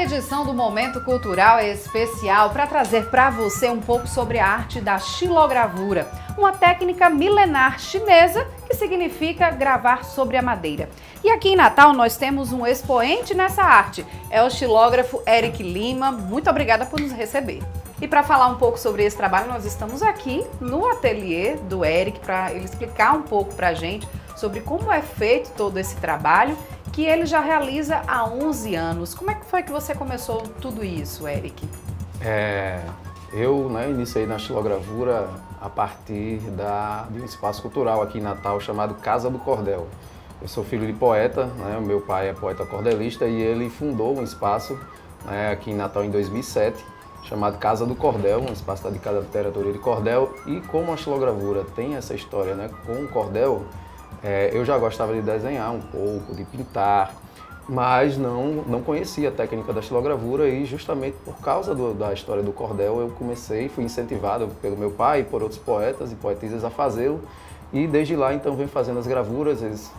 edição do Momento Cultural é especial para trazer para você um pouco sobre a arte da xilogravura, uma técnica milenar chinesa que significa gravar sobre a madeira. E aqui em Natal nós temos um expoente nessa arte, é o xilógrafo Eric Lima. Muito obrigada por nos receber. E para falar um pouco sobre esse trabalho, nós estamos aqui no ateliê do Eric para ele explicar um pouco para a gente sobre como é feito todo esse trabalho, que ele já realiza há 11 anos. Como é que foi que você começou tudo isso, Eric? Eu iniciei na xilogravura a partir de um espaço cultural aqui em Natal chamado Casa do Cordel. Eu sou filho de poeta, o meu pai é poeta cordelista e ele fundou um espaço aqui em Natal em 2007, chamado Casa do Cordel, um espaço dedicado à literatura de cordel. E como a xilogravura tem essa história com o cordel, eu já gostava de desenhar um pouco, de pintar, mas não conhecia a técnica da xilogravura e justamente por causa da história do cordel eu fui incentivado pelo meu pai e por outros poetas e poetisas a fazê-lo. E desde lá então venho fazendo as gravuras, eles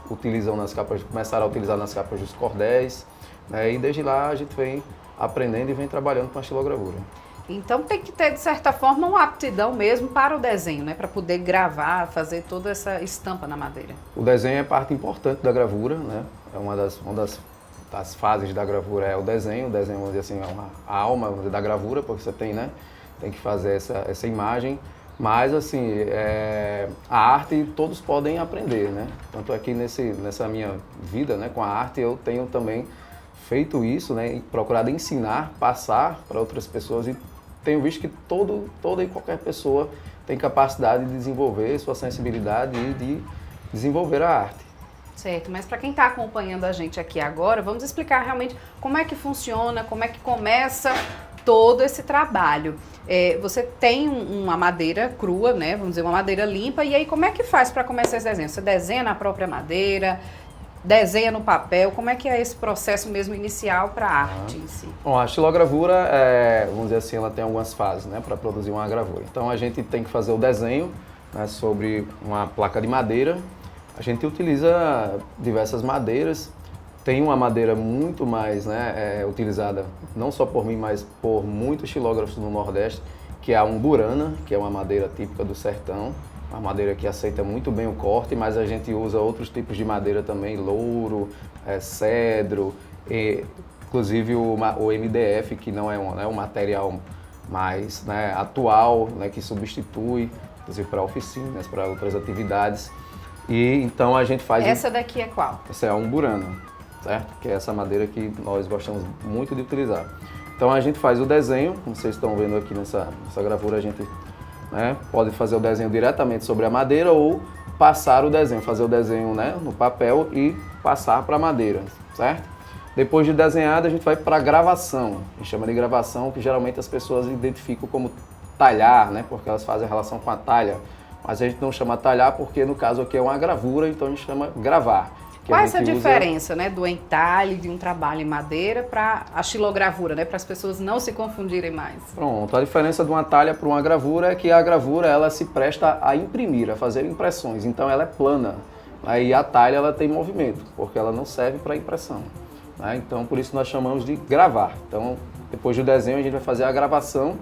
começaram a utilizar nas capas dos cordéis, e desde lá a gente vem aprendendo e vem trabalhando com a xilogravura. Então tem que ter, de certa forma, uma aptidão mesmo para o desenho, para poder gravar, fazer toda essa estampa na madeira. O desenho é parte importante da gravura, é uma das fases da gravura é o desenho, vamos dizer assim, é a alma da gravura, porque você tem que fazer essa imagem, mas assim, a arte todos podem aprender, Tanto é que nessa minha vida com a arte eu tenho também feito isso, e procurado ensinar, passar para outras pessoas e tenho visto que toda e qualquer pessoa tem capacidade de desenvolver sua sensibilidade e de desenvolver a arte. Certo, mas para quem está acompanhando a gente aqui agora, vamos explicar realmente como é que funciona, como é que começa todo esse trabalho. Você tem uma madeira crua, vamos dizer, uma madeira limpa, e aí como é que faz para começar esse desenho? Você desenha na própria madeira, desenha no papel, como é que é esse processo mesmo inicial para a arte em si? Bom, a xilogravura, vamos dizer assim, ela tem algumas fases para produzir uma gravura. Então a gente tem que fazer o desenho sobre uma placa de madeira. A gente utiliza diversas madeiras. Tem uma madeira muito mais utilizada, não só por mim, mas por muitos xilógrafos no Nordeste, que é a umburana, que é uma madeira típica do sertão. Uma madeira que aceita muito bem o corte, mas a gente usa outros tipos de madeira também, louro, cedro, inclusive o MDF, que não é um material mais atual, que substitui, inclusive para oficinas, para outras atividades. E então a gente faz... Essa daqui é qual? Essa é a umburana, certo? Que é essa madeira que nós gostamos muito de utilizar. Então a gente faz o desenho, como vocês estão vendo aqui nessa gravura, a gente pode fazer o desenho diretamente sobre a madeira ou passar o desenho, fazer o desenho no papel e passar para a madeira, certo? Depois de desenhado, a gente vai para a gravação. A gente chama de gravação, que geralmente as pessoas identificam como talhar, porque elas fazem a relação com a talha. Mas a gente não chama talhar porque no caso aqui é uma gravura, então a gente chama gravar. Qual é essa diferença do entalhe de um trabalho em madeira para a xilogravura, para as pessoas não se confundirem mais? Pronto, a diferença de uma talha para uma gravura é que a gravura ela se presta a imprimir, a fazer impressões, então ela é plana. E a talha ela tem movimento, porque ela não serve para impressão. Então por isso nós chamamos de gravar. Então depois do desenho a gente vai fazer a gravação,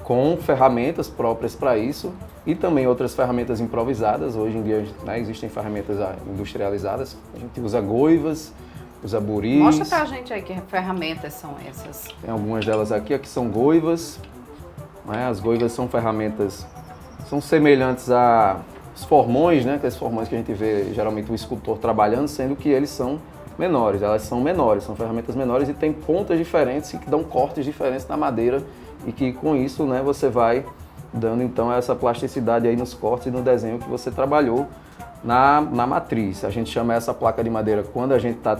com ferramentas próprias para isso e também outras ferramentas improvisadas. Hoje em dia existem ferramentas industrializadas, a gente usa goivas, usa buris. Mostra pra gente aí que ferramentas são essas. Tem algumas delas aqui são goivas. As goivas são ferramentas, são semelhantes aos formões, aqueles formões que a gente vê geralmente o escultor trabalhando, sendo que eles são menores, são ferramentas menores e tem pontas diferentes e que dão cortes diferentes na madeira e que com isso você vai dando então essa plasticidade aí nos cortes e no desenho que você trabalhou na matriz. A gente chama essa placa de madeira quando a gente está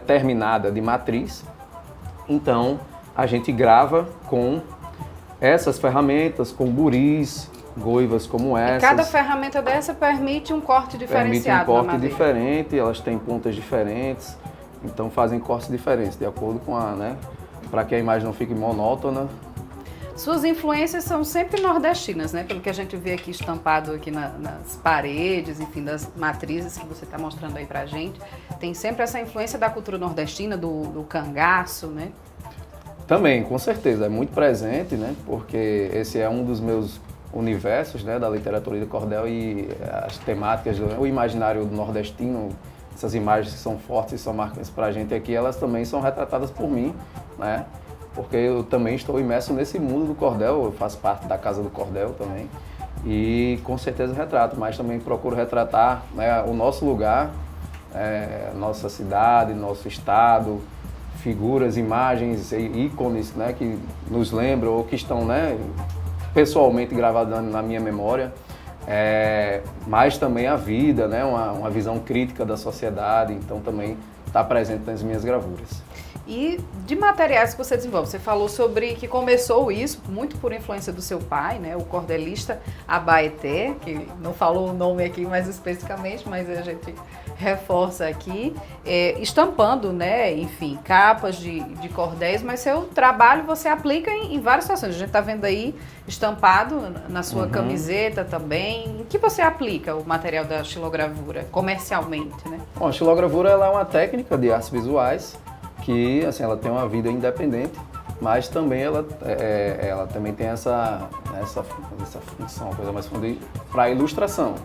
terminada de matriz, então a gente grava com essas ferramentas, com buris, goivas como essas. E cada ferramenta dessa permite um corte diferenciado. Permite um corte diferente, elas têm pontas diferentes, então fazem cortes diferentes, de acordo com para que a imagem não fique monótona. Suas influências são sempre nordestinas, pelo que a gente vê aqui estampado aqui nas paredes, enfim, das matrizes que você está mostrando aí pra gente. Tem sempre essa influência da cultura nordestina, do cangaço, Também, com certeza, é muito presente, né? Porque esse é um dos meus universos, né, da literatura de cordel e as temáticas, o imaginário nordestino, essas imagens que são fortes e são marcantes para a gente aqui, elas também são retratadas por mim, né? Porque eu também estou imerso nesse mundo do cordel, eu faço parte da Casa do Cordel também e com certeza retrato, mas também procuro retratar, né, o nosso lugar, nossa cidade, nosso estado, figuras, imagens e ícones, né, que nos lembram ou que estão, né, pessoalmente gravadas na minha memória, mas também a vida, né, uma visão crítica da sociedade, então também está presente nas minhas gravuras. E de materiais que você desenvolve, você falou sobre que começou isso muito por influência do seu pai, né, o cordelista Abaeté, que não falou o nome aqui mais especificamente, mas a gente reforça aqui, estampando, né, enfim, capas de cordéis, mas seu trabalho você aplica em várias situações. A gente está vendo aí estampado na sua camiseta também. Em que você aplica o material da xilogravura comercialmente, né? Bom, a xilogravura ela é uma técnica de artes visuais que, assim, ela tem uma vida independente, mas também ela também tem essa função, coisa mais para ilustração.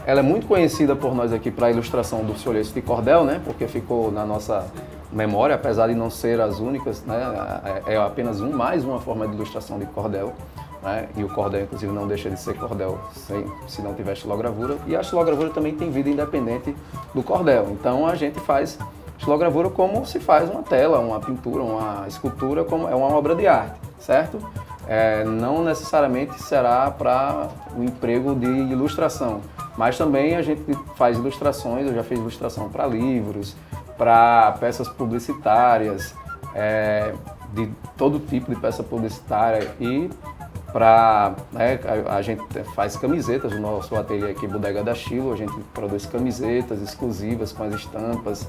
Ela é muito conhecida por nós aqui para a ilustração dos folhetos de cordel, né? Porque ficou na nossa memória, apesar de não ser as únicas, né? É apenas mais uma forma de ilustração de cordel, né? E o cordel, inclusive, não deixa de ser cordel se não tiver xilogravura. E a xilogravura também tem vida independente do cordel. Então a gente faz xilogravura como se faz uma tela, uma pintura, uma escultura, como é uma obra de arte, certo? Não necessariamente será para o emprego de ilustração, mas também a gente faz ilustrações, eu já fiz ilustração para livros, para peças publicitárias, de todo tipo de peça publicitária e a gente faz camisetas, o nosso ateliê aqui, Bodega da Chilo, a gente produz camisetas exclusivas com as estampas,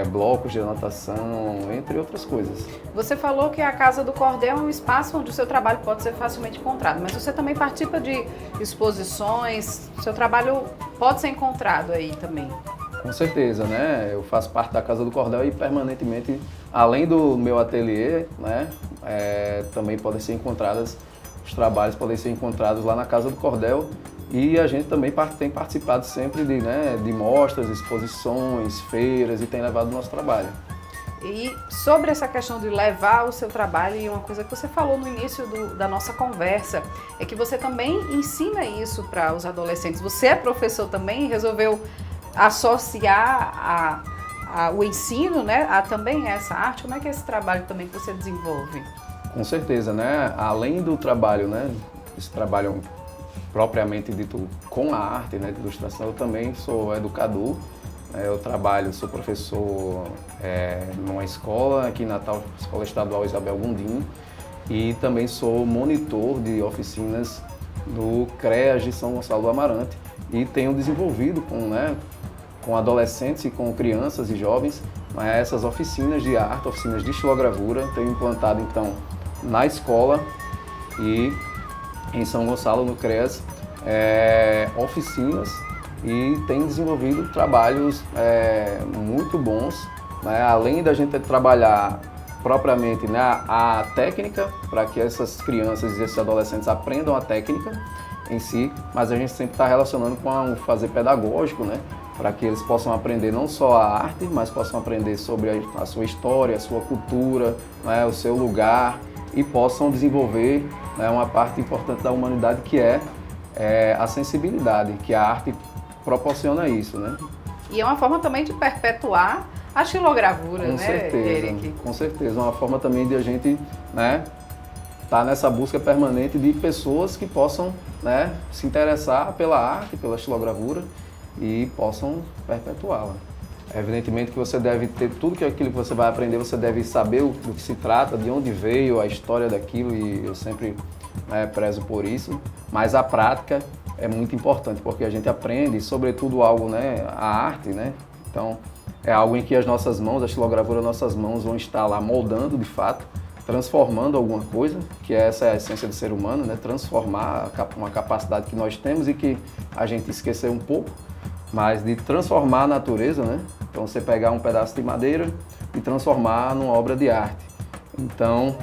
blocos de anotação, entre outras coisas. Você falou que a Casa do Cordel é um espaço onde o seu trabalho pode ser facilmente encontrado, mas você também participa de exposições, seu trabalho pode ser encontrado aí também. Com certeza, né? Eu faço parte da Casa do Cordel e permanentemente, além do meu ateliê, né, também podem ser encontradas, os trabalhos podem ser encontrados lá na Casa do Cordel e a gente também tem participado sempre de mostras, exposições, feiras e tem levado o nosso trabalho. E sobre essa questão de levar o seu trabalho, e uma coisa que você falou no início da nossa conversa, é que você também ensina isso para os adolescentes. Você é professor também e resolveu associar o ensino, né, a também essa arte. Como é que é esse trabalho também que você desenvolve? Com certeza, né? Além do trabalho, né, esse trabalho propriamente dito com a arte, né, de ilustração, eu também sou educador. Eu sou professor numa escola aqui em Natal, Escola Estadual Isabel Gondim, e também sou monitor de oficinas do CREAS de São Gonçalo do Amarante e tenho desenvolvido com adolescentes e com crianças e jovens essas oficinas de arte, oficinas de xilogravura. Tenho implantado então na escola e em São Gonçalo, no CREAS, oficinas e tem desenvolvido trabalhos muito bons, né? Além da gente trabalhar propriamente, né, a técnica, para que essas crianças e esses adolescentes aprendam a técnica em si, mas a gente sempre está relacionando com o fazer pedagógico, né? Para que eles possam aprender não só a arte, mas possam aprender sobre a sua história, a sua cultura, né, o seu lugar, e possam desenvolver, né, uma parte importante da humanidade que é a sensibilidade, que a arte proporciona isso, né? E é uma forma também de perpetuar a xilogravura, com certeza, Eric? Com certeza, uma forma também de a gente, né, tá nessa busca permanente de pessoas que possam, né, se interessar pela arte, pela xilogravura e possam perpetuá-la. Evidentemente que você deve ter tudo aquilo que você vai aprender, você deve saber do que se trata, de onde veio, a história daquilo, e eu sempre prezo por isso, mas a prática é muito importante, porque a gente aprende, sobretudo algo, né, a arte, né? Então é algo em que as nossas mãos, a xilogravura, nossas mãos vão estar lá moldando de fato, transformando alguma coisa, que essa é a essência do ser humano, né? Transformar uma capacidade que nós temos e que a gente esqueceu um pouco, mas de transformar a natureza, né? Então você pegar um pedaço de madeira e transformar numa obra de arte. Então,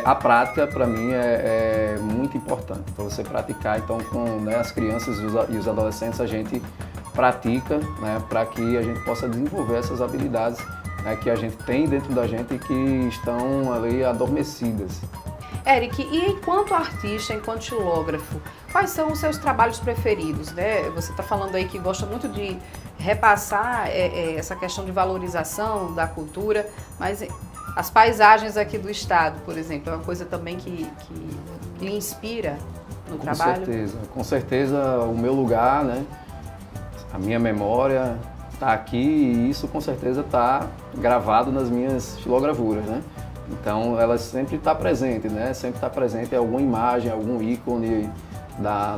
a prática, para mim, é muito importante. Para você praticar, então, com, né, as crianças e os adolescentes, a gente pratica, né, para que a gente possa desenvolver essas habilidades, né, que a gente tem dentro da gente e que estão ali adormecidas. Eric, e enquanto artista, enquanto xilógrafo, quais são os seus trabalhos preferidos, né? Você está falando aí que gosta muito de repassar essa questão de valorização da cultura, mas as paisagens aqui do estado, por exemplo, é uma coisa também que lhe inspira no trabalho? Com certeza o meu lugar, né? A minha memória está aqui e isso com certeza está gravado nas minhas xilogravuras, né? Então ela sempre está presente, né? Sempre está presente alguma imagem, algum ícone da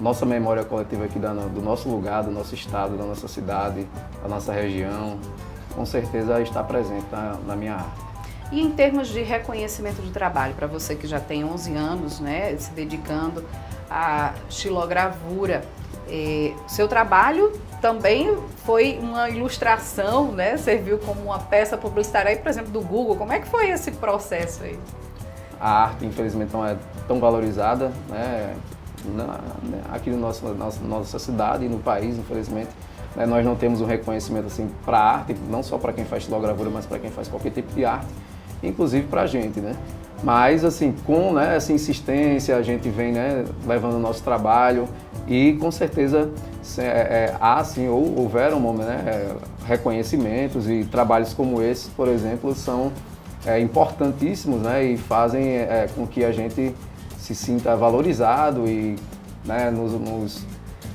nossa memória coletiva aqui do nosso lugar, do nosso estado, da nossa cidade, da nossa região. Com certeza está presente na minha arte. E em termos de reconhecimento de trabalho, para você que já tem 11 anos, né, se dedicando à xilogravura, seu trabalho também foi uma ilustração, né? Serviu como uma peça publicitária aí, por exemplo, do Google. Como é que foi esse processo aí? A arte, infelizmente, não é tão valorizada, né? Aqui na nossa cidade e no país, infelizmente. Né? Nós não temos um reconhecimento assim, para a arte, não só para quem faz xilogravura, mas para quem faz qualquer tipo de arte, inclusive para a gente, né? Mas, assim, com, né, essa insistência, a gente vem, né, levando o nosso trabalho e, com certeza, houveram, né, reconhecimentos e trabalhos como esse, por exemplo, são importantíssimos, né, e fazem com que a gente se sinta valorizado e, né,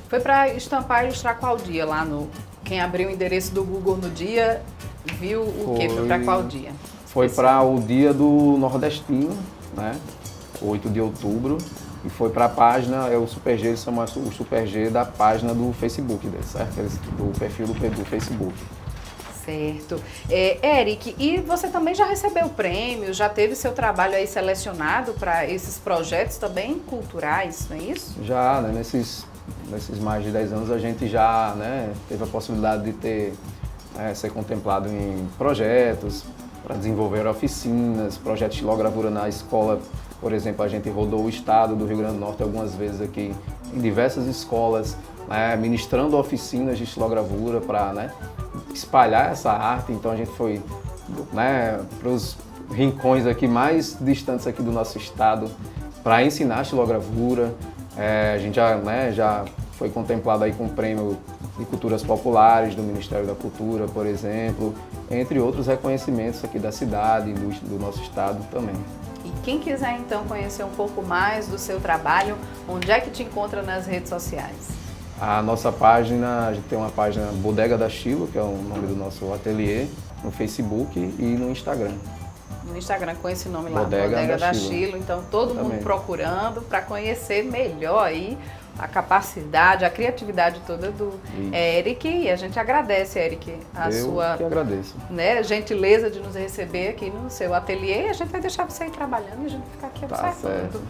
Foi para estampar e ilustrar qual dia lá no... Quem abriu o endereço do Google no dia, viu o quê? Foi para qual dia? Foi para o dia do nordestino, né? 8 de outubro, e foi para a página, o Super G, eles chamam o Super G da página do Facebook, certo? Do perfil do Facebook. Certo. Eric, e você também já recebeu prêmios, já teve seu trabalho aí selecionado para esses projetos também culturais, não é isso? Já, né? Nesses mais de 10 anos a gente já, né, teve a possibilidade de ser contemplado em projetos, para desenvolver oficinas, projetos de xilogravura na escola. Por exemplo, a gente rodou o estado do Rio Grande do Norte algumas vezes aqui, em diversas escolas, né, ministrando oficinas de xilogravura para, né, espalhar essa arte. Então a gente foi, né, para os rincões aqui mais distantes aqui do nosso estado para ensinar xilogravura. A gente já foi contemplado aí com o prêmio de culturas populares do Ministério da Cultura, por exemplo, entre outros reconhecimentos aqui da cidade e do nosso estado também. E quem quiser então conhecer um pouco mais do seu trabalho, onde é que te encontra nas redes sociais? A nossa página, a gente tem uma página Bodega da Xilo, que é o nome do nosso ateliê, no Facebook e no Instagram. No Instagram com esse nome lá, Bodega da Xilo. Então todo mundo procurando para conhecer melhor aí a capacidade, a criatividade toda do Eric. E a gente agradece, Eric, Eu que agradeço. Né, gentileza de nos receber aqui no seu ateliê. A gente vai deixar você ir trabalhando e a gente ficar aqui observando. Certo.